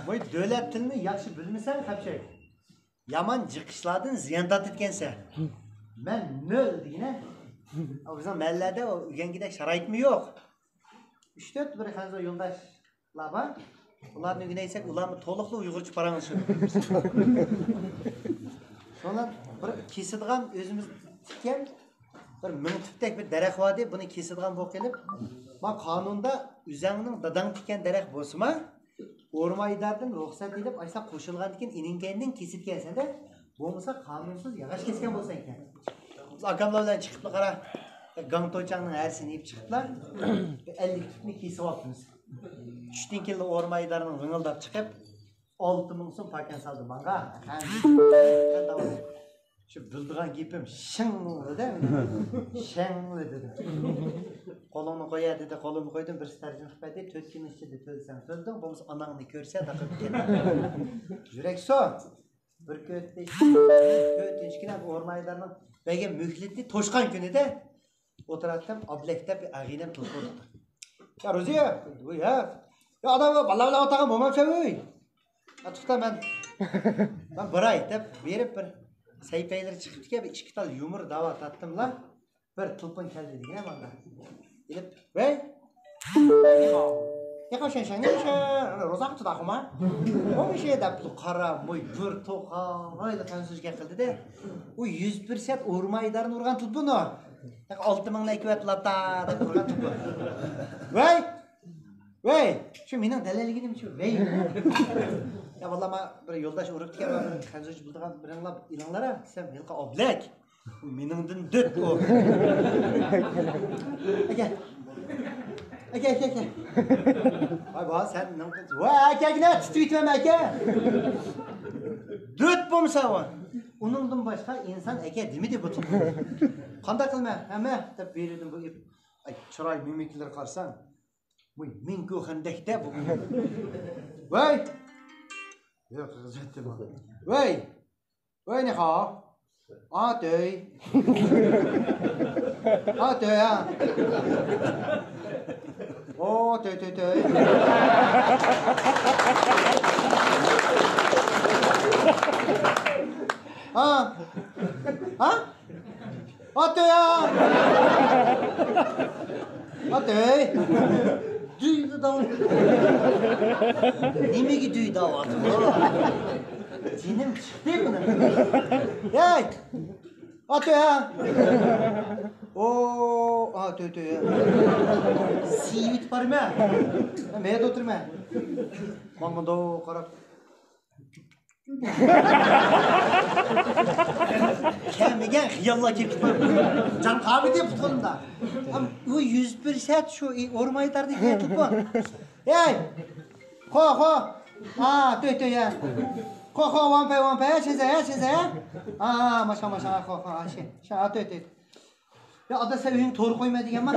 Moy davlat tilini yaxshi bilmasang, qapshay. Yaman jiqishlardan ziyon tortgansan. Men nol degina. O'zim mallada o'gangidek sharoitmi yo'q. 3-4 bir xanzo yo'ldoshlar bor. Ularni o'rganaysak, ularni to'liqli uyg'urcha parang'iz shu. Sonra bir kesilgan o'zimiz tikkan bir mingtipdek bir daraxt bor deb buni kesilgan bo'lib kelib, men qonunda o'zingning dadang tikkan daraxt bo'lsa-ma, o'rmaydardan ruxsat edib, aysa qo'shilgan ekan, iningandan kesib kelsanda, bo'lmasa qonunsiz yog'och kesgan bo'lsa ekan. Biz akamlar bilan chiqib qara, gang to'ychangning harsini yeb chiqiblar. 50 tutni kesib olibmiz. 3 keldi o'rmaydarning vingildab chiqib, 6000 so'm pakan saldi menga. Şu bildiğin gipim şın dedi. Şın dedi. Kolunu koya dedi, kolunu koydum bir tercih etmedi. Tötkin içinde tölsen töldün. Bomuz ananı görse de kıpkene. Jürek so. Bir kötü kötü ormaylarının belki mühletli toşkan günü de oturattım. Ablekte bir ağinem tutuldu. Ya Roziye, bu ya. Ya adamı vallahi otağım olmam çabuk. Atıkta ben bir ay da verip bir saypaylar çıkıp ki bir 2 tal yumur davat attım lan. Bir tulpun geldi diyene bana. Gelip, "Vey! Ne kaçın sen? Ne kaçın? Rozak tutak mı? O bir şey de bu kara, moy, bir toka, öyle kansız geldi de. O 100% ormaydarın urgan tulpun o. 6000 ekvet lata da urgan tulpun. Vey! Vey! Şu menin delilligim şu. Vey! Ya vallahi ma bir yoldaş urup diken bir kansız bulduğum bir anlap ilanlara sen yılka oblek. Meningden döt o. Gel. Gel. Ay baba sen ne yapıyorsun? Vay gel titretmem eke. Döt bomsa o. Onundan başka insan eke demedi bu tutun. Qanday qilma? Hamma deb berdim bu. Ay chiroy mimiklar qarsan. Bu men ko'xandakda bu. Vay! Yok kızıttı bana. Vay ne ha? Döy. Döy ha. Döy. Döy ha. Döy. Duydu da. Niye duydu da? Cinim çıktı mı? Hey! Atı ya! Atı ya. Sivit var mı? Meye oturma. Mamma da karab. Kemigen hıyalla kepit var. Can kahve diye tutulunda. Bu 100% şu ormaydardı diye tutma. Hey! Ko. Döy ya. Ko, one pay, çize. Maşa, ko, döy. Ya ada sen toru koyma diyen var.